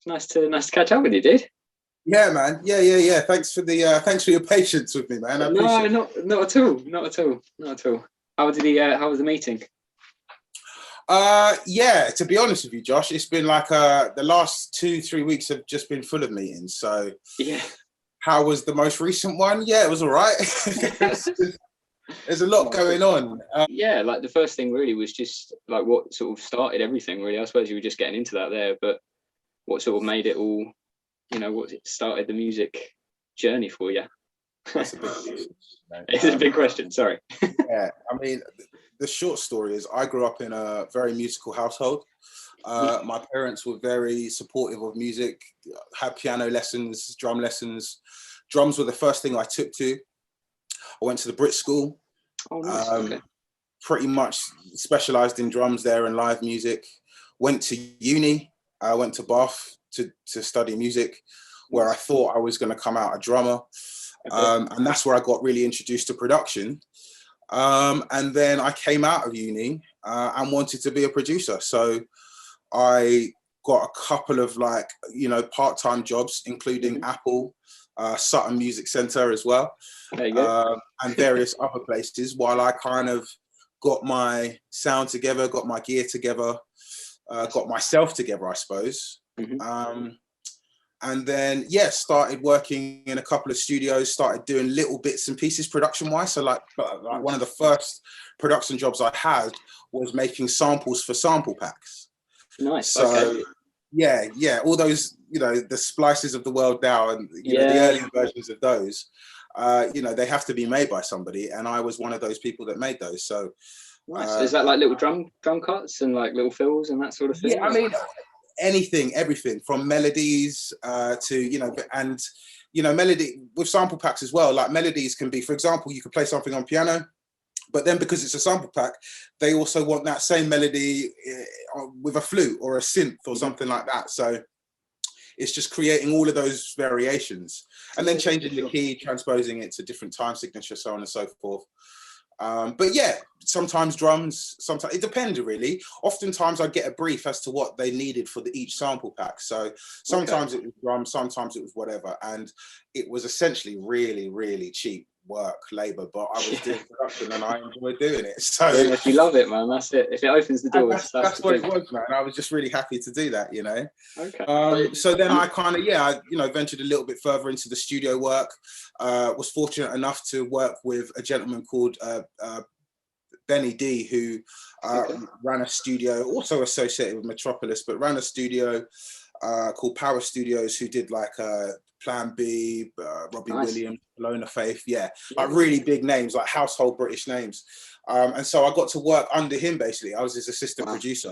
Nice to catch up with you, dude. Yeah, man. Yeah. Thanks for your patience with me, man. I No, appreciate it. not at all. Not at all. Not at all. How did he? How was the meeting? Yeah, to be honest with you, Josh, it's been like the last 2, 3 weeks have just been full of meetings. So Yeah. how was the most recent one? Yeah, it was all right. There's a lot going on. Yeah, like the first thing really was just like what sort of started everything really. I suppose you were just getting into that there, but what sort of made it all, what started the music journey for you? That's a big question. It's a big question, sorry. Yeah, I mean, the short story is I grew up in a very musical household. My parents were very supportive of music, had piano lessons, drum lessons. Drums were the first thing I took to. I went to the Brit School. Oh, nice. Okay. Pretty much specialised in drums there and live music. Went to uni. I went to Bath to study music, where I thought I was going to come out a drummer. Okay. And that's where I got really introduced to production. And then I came out of uni and wanted to be a producer. So I got a couple of part-time jobs, including Apple, Sutton Music Centre as well, and various other places, while I kind of got my sound together, got my gear together, got myself together, I suppose. And then, started working in a couple of studios, started doing little bits and pieces production-wise. So like one of the first production jobs I had was making samples for sample packs. Nice. So, okay. Yeah, all those, the splices of the world now and, the early versions of those, they have to be made by somebody. And I was one of those people that made those. So, nice. Is that like little drum cuts and like little fills and that sort of thing? Yeah, I mean, anything, everything from melodies to, melody with sample packs as well. Like melodies can be, for example, you could play something on piano, but then because it's a sample pack, they also want that same melody with a flute or a synth or something like that. So it's just creating all of those variations and then changing the key, transposing it to different time signatures, so on and so forth. But yeah, sometimes drums, sometimes it depends really. Oftentimes I get a brief as to what they needed for each sample pack. So sometimes it was drums, sometimes it was whatever. And it was essentially really, really cheap labor, but I was doing production and I enjoyed doing it. So if you love it, man, that's it. If it opens the doors, that's what it was, man. I was just really happy to do that, Okay. So then I kind of, ventured a little bit further into the studio work. Was fortunate enough to work with a gentleman called Benny D, who ran a studio, also associated with Metropolis, but ran a studio called Power Studios, who did like Plan B, Robbie Williams, Lona Faith, like really big names, like household British names. And so I got to work under him, basically. I was his assistant producer.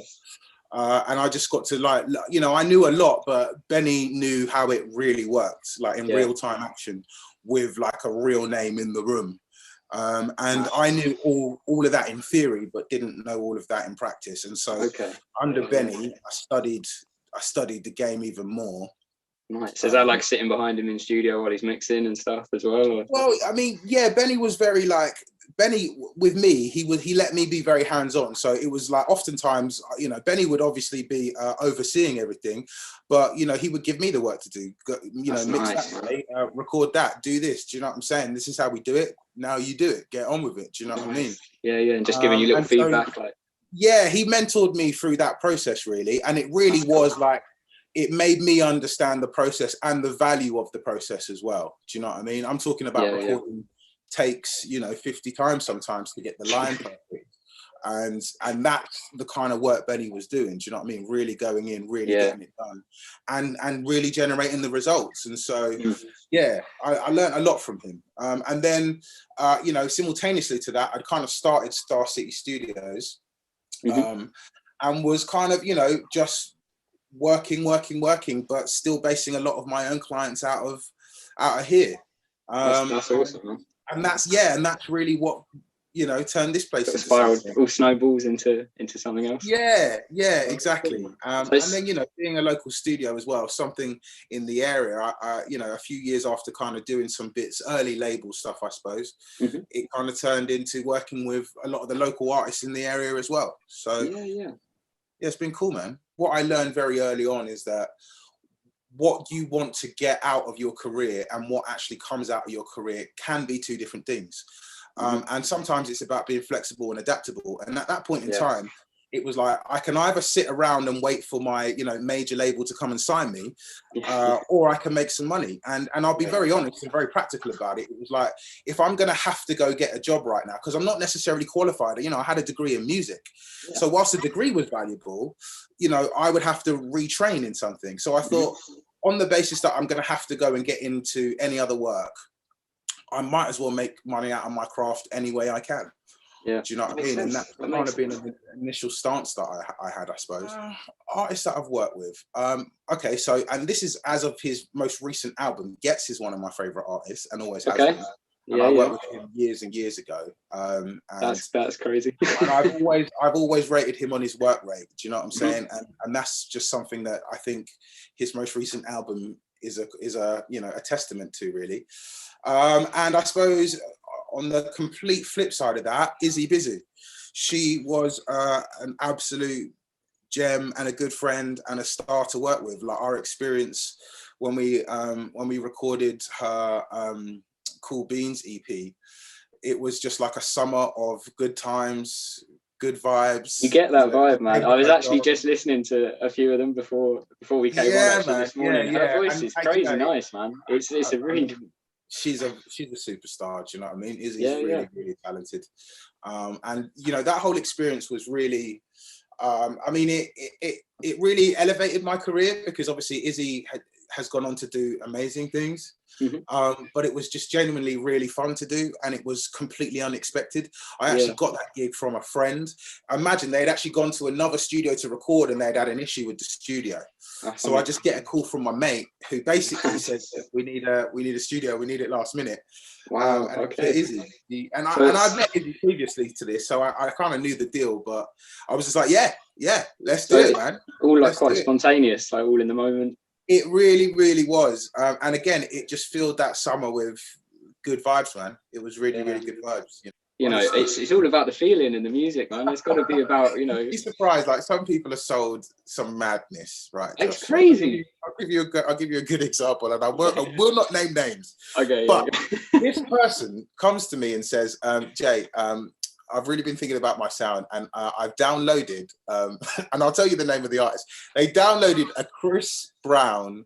And I just got to I knew a lot, but Benny knew how it really worked, like in real time action with like a real name in the room. And I knew all of that in theory, but didn't know all of that in practice. And so under Benny, I studied the game even more. Nice. Is that like sitting behind him in studio while he's mixing and stuff as well? Or? Well, I mean, Benny was very Benny with me, he let me be very hands-on. So it was like oftentimes, Benny would obviously be overseeing everything, but he would give me the work to do. Mix that, record that, do this. Do you know what I'm saying? This is how we do it. Now you do it. Get on with it. Do you know what I mean? Yeah, and just giving you little feedback, he mentored me through that process really, and it really was like it made me understand the process and the value of the process as well. Do you know what I mean? I'm talking about recording takes 50 times sometimes to get the line perfect, and that's the kind of work Benny was doing. Do you know what I mean? Really going in, really getting it done, and really generating the results. And so I learned a lot from him. And then simultaneously to that, I'd kind of started Star City Studios, and was kind of just working, but still basing a lot of my own clients out of here. That's awesome, man. And that's really what turned this place into spiraled all snowballs into something else. Yeah, exactly. And then being a local studio as well, something in the area. A few years after kind of doing some bits, early label stuff, I suppose, it kind of turned into working with a lot of the local artists in the area as well. So yeah, it's been cool, man. What I learned very early on is that what you want to get out of your career and what actually comes out of your career can be two different things. And sometimes it's about being flexible and adaptable. And at that point in time, it was like, I can either sit around and wait for my, you know, major label to come and sign me, or I can make some money. And I'll be very honest and very practical about it. It was like, if I'm going to have to go get a job right now, because I'm not necessarily qualified, you know, I had a degree in music. So whilst the degree was valuable, you know, I would have to retrain in something. So I thought, on the basis that I'm going to have to go and get into any other work, I might as well make money out of my craft any way I can. Yeah. Do you know what I mean? And that's kind of been an initial stance that I had, I suppose. Artists that I've worked with. Okay, so, and this is as of his most recent album. Getz is one of my favorite artists and always has been. And I worked with him years and years ago. And that's crazy. And I've always rated him on his work rate. Do you know what I'm saying? And that's just something that I think his most recent album is a you know, a testament to, really. And I suppose on the complete flip side of that, Izzy Bizzy. She was an absolute gem and a good friend and a star to work with. Like, our experience when we recorded her Cool Beans EP, it was just like a summer of good times, good vibes. You get that vibe, man. I was actually just listening to a few of them before we came on this morning. Her voice is crazy nice, man. It's a really... She's a superstar. Do you know what I mean? Izzy's really talented. And you know, that whole experience was really, I mean, it really elevated my career, because obviously Izzy has gone on to do amazing things. But it was just genuinely really fun to do, and it was completely unexpected. I actually got that gig from a friend. Imagine, they'd actually gone to another studio to record, and they'd had an issue with the studio. So I just get a call from my mate, who basically says, we need a studio, we need it last minute. Wow. And okay. Izzy. And I'd met Izzy previously to this, so I kind of knew the deal, but I was just like, yeah, let's do it, man. All like quite spontaneous, like all in the moment. It really, really was. And again, it just filled that summer with good vibes, man. It was really, really good vibes. You know, it's all about the feeling in the music, man. It's got to be about, you know. You'd be surprised. Like, some people are sold some madness, right? It's crazy. I'll give you a good example, and I will not name names. Okay. But this person comes to me and says, Jay, I've really been thinking about my sound, and I've downloaded, and I'll tell you the name of the artist. They downloaded a Chris Brown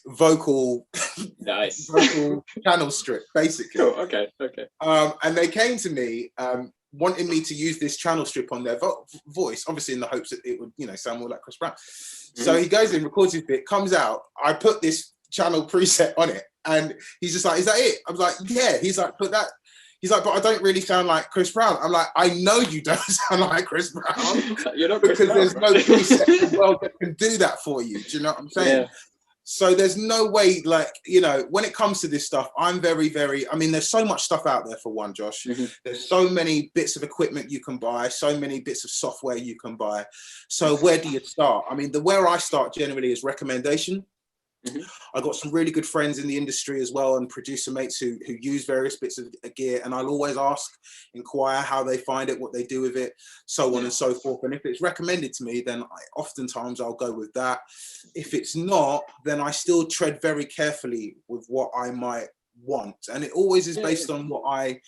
vocal channel strip, basically. Cool. Okay. And they came to me wanting me to use this channel strip on their voice, obviously in the hopes that it would, you know, sound more like Chris Brown. So he goes in, records his bit, comes out. I put this channel preset on it, and he's just like, "Is that it?" I was like, "Yeah." He's like, "Put that." He's like, "But I don't really sound like Chris Brown." I'm like, "I know you don't sound like Chris Brown." You're not Chris Brown. There's no preset in the world that can do that for you. Do you know what I'm saying? Yeah. So there's no way, like, you know, when it comes to this stuff, I'm very, very, I mean, there's so much stuff out there, for one, Josh. There's so many bits of equipment you can buy, so many bits of software you can buy. So where do you start? I mean, where I start generally is recommendation. I've got some really good friends in the industry as well, and producer mates who use various bits of gear, and I'll always inquire how they find it, what they do with it, so on and so forth. And if it's recommended to me, then oftentimes I'll go with that. If it's not, then I still tread very carefully with what I might want, and it always is based on what I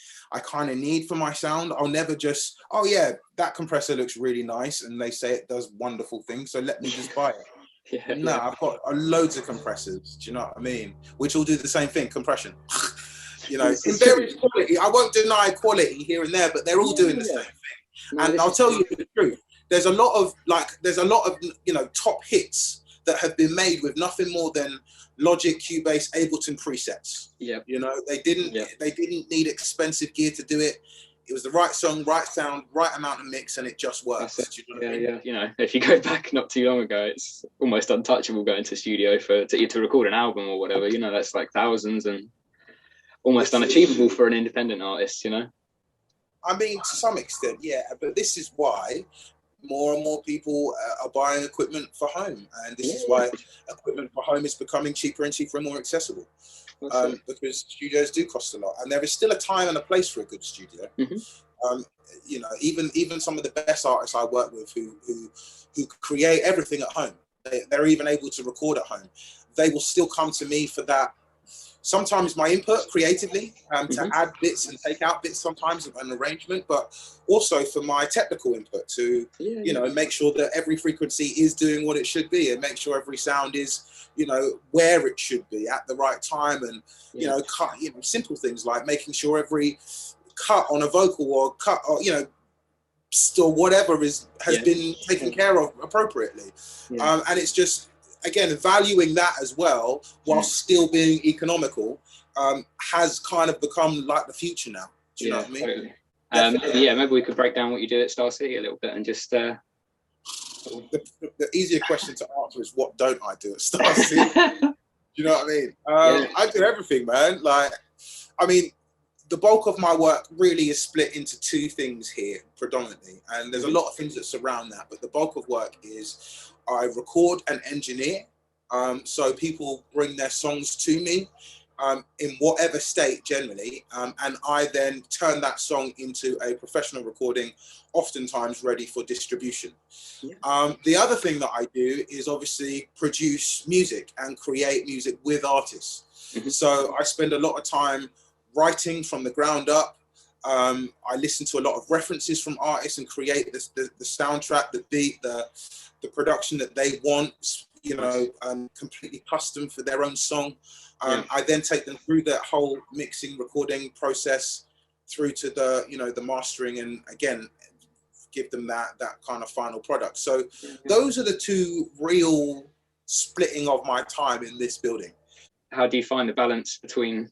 kind of need for my sound. I'll never just, oh yeah, that compressor looks really nice and they say it does wonderful things, so let me just buy it. I've got loads of compressors, do you know what I mean? Which all do the same thing, compression. You know, in various quality. I won't deny quality here and there, but they're all doing the same thing. And I'll tell you the truth. There's a lot of you know, top hits that have been made with nothing more than Logic, Cubase, Ableton presets. You know, they didn't need expensive gear to do it. It was the right song, right sound, right amount of mix, and it just works. You know You know, if you go back not too long ago, it's almost untouchable going to studio to record an album or whatever. You know, that's like thousands and almost unachievable for an independent artist. You know. I mean, to some extent, yeah. But this is why more and more people are buying equipment for home, and this is why equipment for home is becoming cheaper and cheaper and more accessible. Because studios do cost a lot, and there is still a time and a place for a good studio. You know, even some of the best artists I work with who create everything at home. they're even able to record at home, they will still come to me for that. Sometimes my input creatively, to add bits and take out bits sometimes of an arrangement, but also for my technical input to, make sure that every frequency is doing what it should be, and make sure every sound is, where it should be at the right time, and simple things like making sure every cut on a vocal or cut, or or whatever has been taken care of appropriately, and it's just, again, valuing that as well while still being economical, has kind of become like the future now. Do you know what I mean? Totally. Maybe we could break down what you do at Star City a little bit and just. The easier question to answer is, what don't I do at Star City? Do you know what I mean? I do everything, man. Like, I mean, the bulk of my work really is split into two things here, predominantly, and there's a lot of things that surround that, but the bulk of work is I record and engineer. So people bring their songs to me in whatever state generally, and I then turn that song into a professional recording, oftentimes ready for distribution. The other thing that I do is obviously produce music and create music with artists. So I spend a lot of time writing from the ground up. I listen to a lot of references from artists and create the soundtrack, the beat, the production that they want, completely custom for their own song. I then take them through that whole mixing, recording process through to the mastering, and again, give them that kind of final product. So those are the two real splitting of my time in this building. How do you find the balance between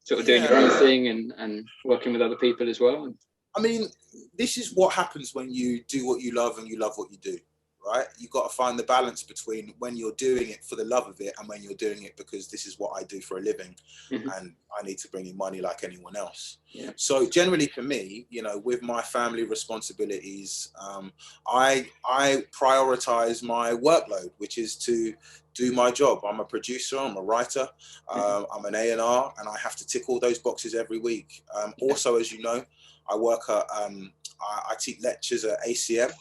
sort of doing your own thing and working with other people as well? I mean, this is what happens when you do what you love and you love what you do, right? You've got to find the balance between when you're doing it for the love of it and when you're doing it because this is what I do for a living, and I need to bring in money like anyone else. So generally for me, with my family responsibilities, I prioritize my workload, which is to do my job. I'm a producer, I'm a writer, I'm an A&R, and I have to tick all those boxes every week. Also, as you know, I work at, I teach lectures at ACM,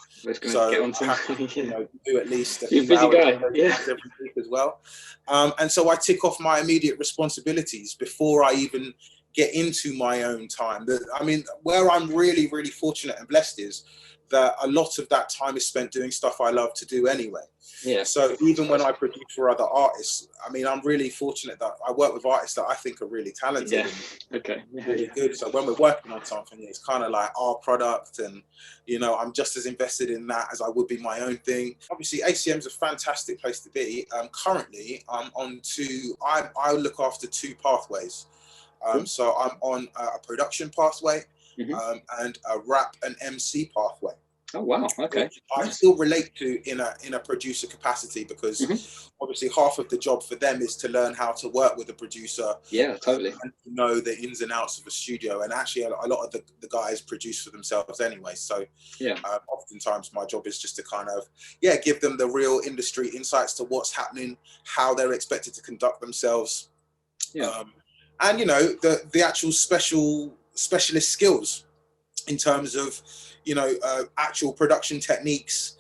so I have to do at least a few hours every week as well. And so I tick off my immediate responsibilities before I even get into my own time. I mean, where I'm really, really fortunate and blessed is that a lot of that time is spent doing stuff I love to do anyway. So even when I produce for other artists, I mean, I'm really fortunate that I work with artists that I think are really talented and really good. So when we're working on something, it's kind of like our product, and I'm just as invested in that as I would be my own thing. Obviously, ACM is a fantastic place to be. Currently, I'm on I look after two pathways. So I'm on a production pathway and a rap and MC pathway. Oh wow! Okay. I still relate to in a producer capacity, because obviously half of the job for them is to learn how to work with a producer. Totally. And to know the ins and outs of a studio, and actually a lot of the guys produce for themselves anyway. So oftentimes my job is just to kind of give them the real industry insights to what's happening, how they're expected to conduct themselves, and the actual specialist skills in terms of actual production techniques,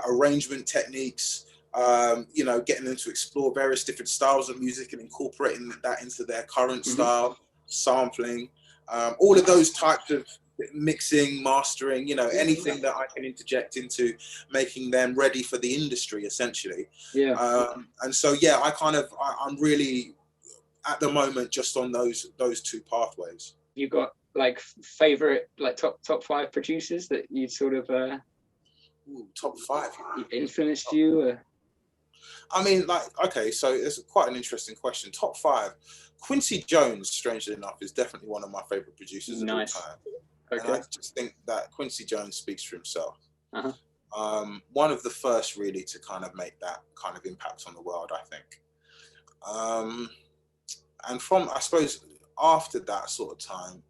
arrangement techniques, getting them to explore various different styles of music and incorporating that into their current style, sampling, all of those types of mixing, mastering, anything that I can interject into making them ready for the industry, essentially. And so I'm really at the moment just on those two pathways. You got like favorite, like top 5 producers that you sort of top 5 influenced you? I mean, okay, so it's quite an interesting question. Top 5. Quincy Jones, strangely enough, is definitely one of my favorite producers of all time. And I just think that Quincy Jones speaks for himself. One of the first really to kind of make that kind of impact on the world, I think. And from, I suppose, after that sort of time,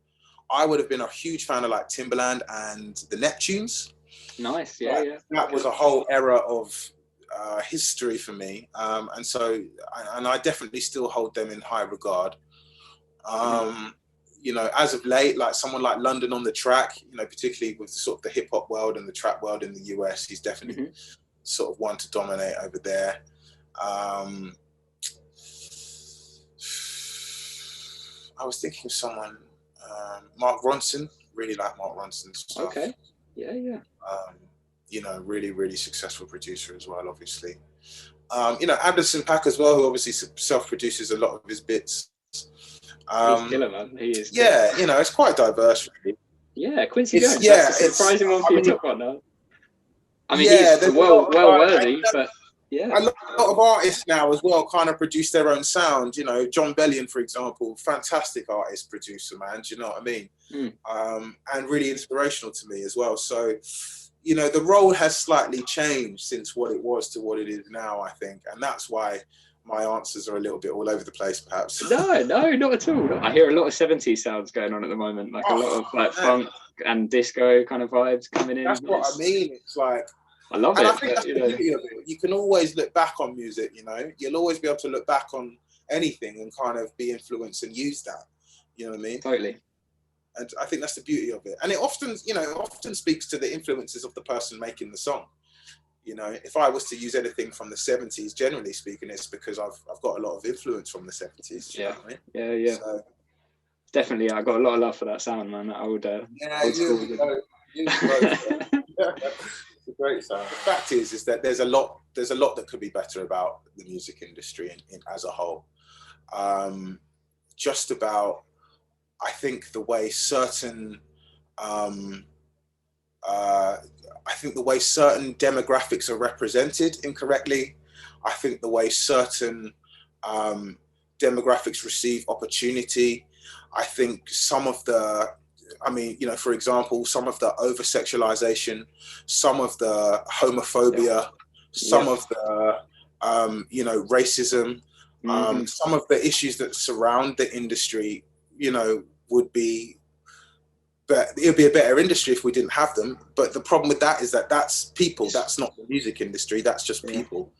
I would have been a huge fan of like Timbaland and the Neptunes. Nice, That was a whole era of history for me, and so I definitely still hold them in high regard. As of late, like someone like London on the Track, particularly with sort of the hip hop world and the trap world in the US, he's definitely sort of one to dominate over there. I was thinking of someone, Mark Ronson. Really like Mark Ronson's stuff. Okay. Yeah, yeah. You know, really, really successful producer as well, obviously. You know, Anderson .Paak as well, who obviously self-produces a lot of his bits. He's killer, man. He is. Yeah, killer. You know, it's quite diverse, really. Yeah, Quincy Jones. Yeah, that's a surprising one for your top one now. I mean, yeah, he's well worthy, but yeah. A lot of artists now as well kind of produce their own sound. You know, John Bellion, for example, fantastic artist, producer, man. Do you know what I mean? And really inspirational to me as well. So, you know, the role has slightly changed since what it was to what it is now, I think. And that's why my answers are a little bit all over the place, perhaps. No, not at all. I hear a lot of 70s sounds going on at the moment, like a lot of like funk and disco kind of vibes coming in. That's what I mean. It's like, I love it. I think that's the beauty of it. You can always look back on music, you know. You'll always be able to look back on anything and kind of be influenced and use that. You know what I mean? Totally. And I think that's the beauty of it. And it often, you know, often speaks to the influences of the person making the song. You know, if I was to use anything from the 70s, generally speaking, it's because I've got a lot of influence from the 70s. Yeah. You know what I mean? Yeah. So, definitely, I got a lot of love for that sound, man. That old school. It's a great sound. The fact is that there's a lot that could be better about the music industry as a whole. Just about, I think the way certain demographics are represented incorrectly. I think the way certain demographics receive opportunity. I think some of the, you know, for example, some of the over-sexualization, some of the homophobia, some of the, you know, racism, some of the issues that surround the industry, you know, would be, but it would be a better industry if we didn't have them. But the problem with that is that that's people, that's not the music industry, that's just people.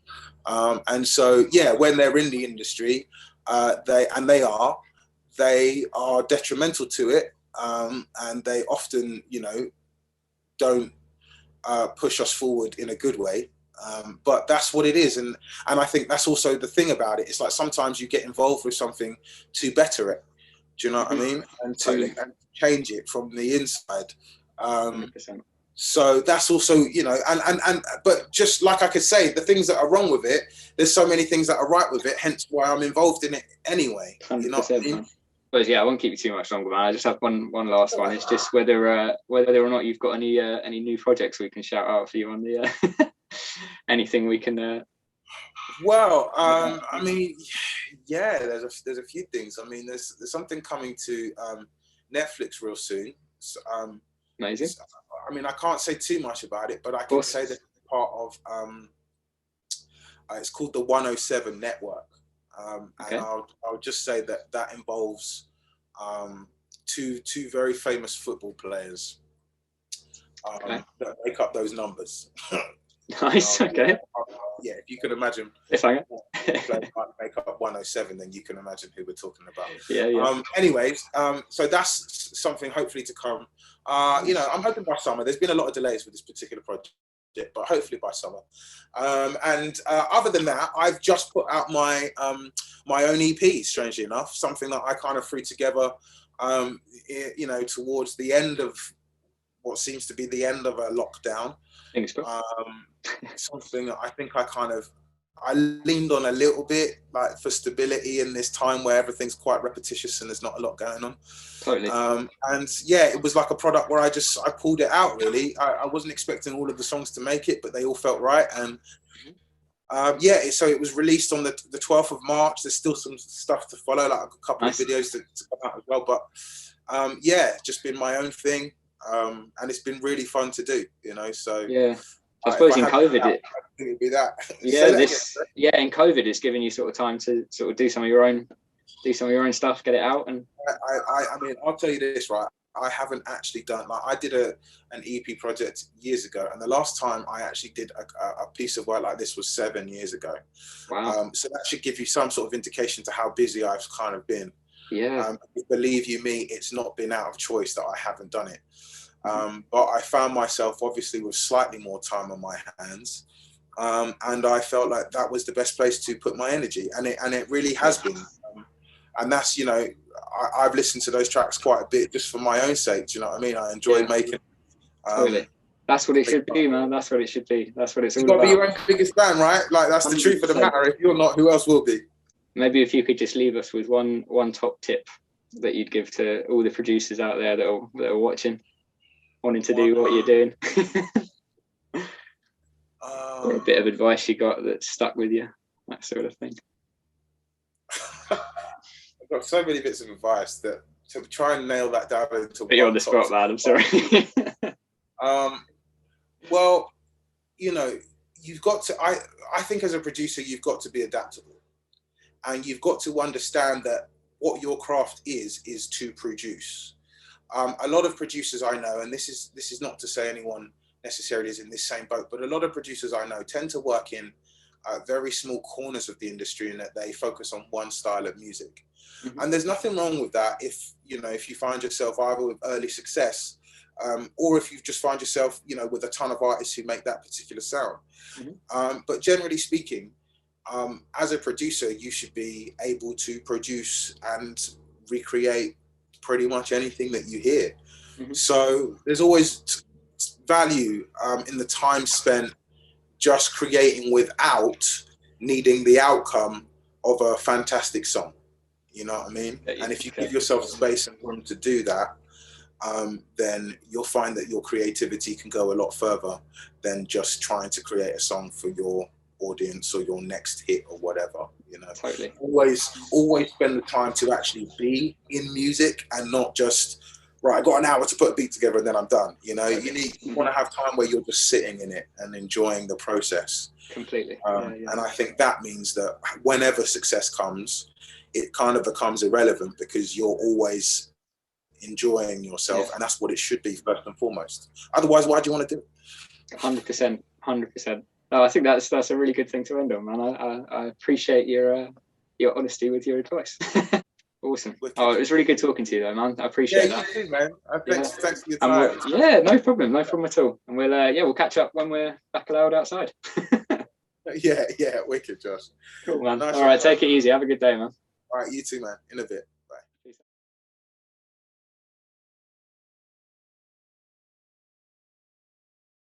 And so, yeah, when they're in the industry, they are detrimental to it. And they often, you know, don't push us forward in a good way. But that's what it is. And I think that's also the thing about it. It's like sometimes you get involved with something to better it. Do you know what I mean? And to change it from the inside. So that's also, you know, but just like I could say, the things that are wrong with it, there's so many things that are right with it, hence why I'm involved in it anyway. You know what I mean? But yeah, I won't keep you too much longer, man. I just have one last one. It's just whether or not you've got any new projects we can shout out for you on the anything we can. Well, I mean, yeah, there's a few things. I mean, there's something coming to Netflix real soon. So, amazing. I mean, I can't say too much about it, but I can say that it's part of. It's called the 107 Network. And I'll just say that involves two very famous football players that make up those numbers. Nice. Okay. Yeah, if you could imagine, if I make up 107, then you can imagine who we're talking about. Yeah. Anyways, so that's something hopefully to come. You know, I'm hoping by summer. There's been a lot of delays with this particular project, but hopefully by summer. And other than that, I've just put out my my own EP, strangely enough, something that I kind of threw together, you know, towards the end of what seems to be the end of a lockdown. Something that I think I leaned on a little bit, like for stability in this time where everything's quite repetitious and there's not a lot going on. Totally. And yeah, it was like a product where I pulled it out really. I wasn't expecting all of the songs to make it, but they all felt right. And yeah, so it was released on the 12th of March. There's still some stuff to follow, like a couple of videos to come out as well. But yeah, just been my own thing. And it's been really fun to do, you know, so yeah. I suppose in COVID it'd be that. Yeah, in COVID it's giving you sort of time to sort of do some of your own stuff, get it out. And I mean, I'll tell you this, right? I haven't actually done, like, I did an EP project years ago, and the last time I actually did a piece of work like this was 7 years ago. Wow. So that should give you some sort of indication to how busy I've kind of been. Yeah. Believe you me, it's not been out of choice that I haven't done it. But I found myself obviously with slightly more time on my hands. And I felt like that was the best place to put my energy, and it really has been. And that's, you know, I've listened to those tracks quite a bit just for my own sake. Do you know what I mean? I enjoy making. Totally. That's what it should be, man. That's what it should be. That's what it's all You've got about. to be your own biggest fan, right? Like, that's the truth of the matter. If you're not, who else will be? Maybe if you could just leave us with one top tip that you'd give to all the producers out there that are watching, wanting to do what you're doing. A bit of advice you got that stuck with you, that sort of thing. I've got so many bits of advice that to try and nail that down into But you're on the spot, man. I'm sorry. Well, you know, you've got to. I think as a producer, you've got to be adaptable, and you've got to understand that what your craft is to produce. A lot of producers I know, and this is not to say anyone necessarily is in this same boat, but a lot of producers I know tend to work in very small corners of the industry, and that they focus on one style of music. Mm-hmm. And there's nothing wrong with that if you find yourself either with early success, or if you just find yourself, you know, with a ton of artists who make that particular sound. Mm-hmm. But generally speaking, as a producer, you should be able to produce and recreate pretty much anything that you hear. Mm-hmm. So there's always value in the time spent just creating without needing the outcome of a fantastic song. You know what I mean? And if you give yourself space and room to do that, then you'll find that your creativity can go a lot further than just trying to create a song for your audience or your next hit or whatever. You know, totally. Always spend the time to actually be in music and not just, right, I got an hour to put a beat together and then I'm done. You know, you want to have time where you're just sitting in it and enjoying the process. Completely. And I think that means that whenever success comes, it kind of becomes irrelevant because you're always enjoying yourself, and that's what it should be first and foremost. Otherwise, why do you want to do it? 100%. No, I think that's a really good thing to end on, man. I appreciate your honesty with your advice. Awesome. Oh, it was really good talking to you, though, man. I appreciate that. You too, man. Thanks for your time. No problem at all. And we'll catch up when we're back allowed outside. Yeah, wicked, Josh. Cool, man. Nice. All right, take it easy. Have a good day, man. All right, you too, man. In a bit.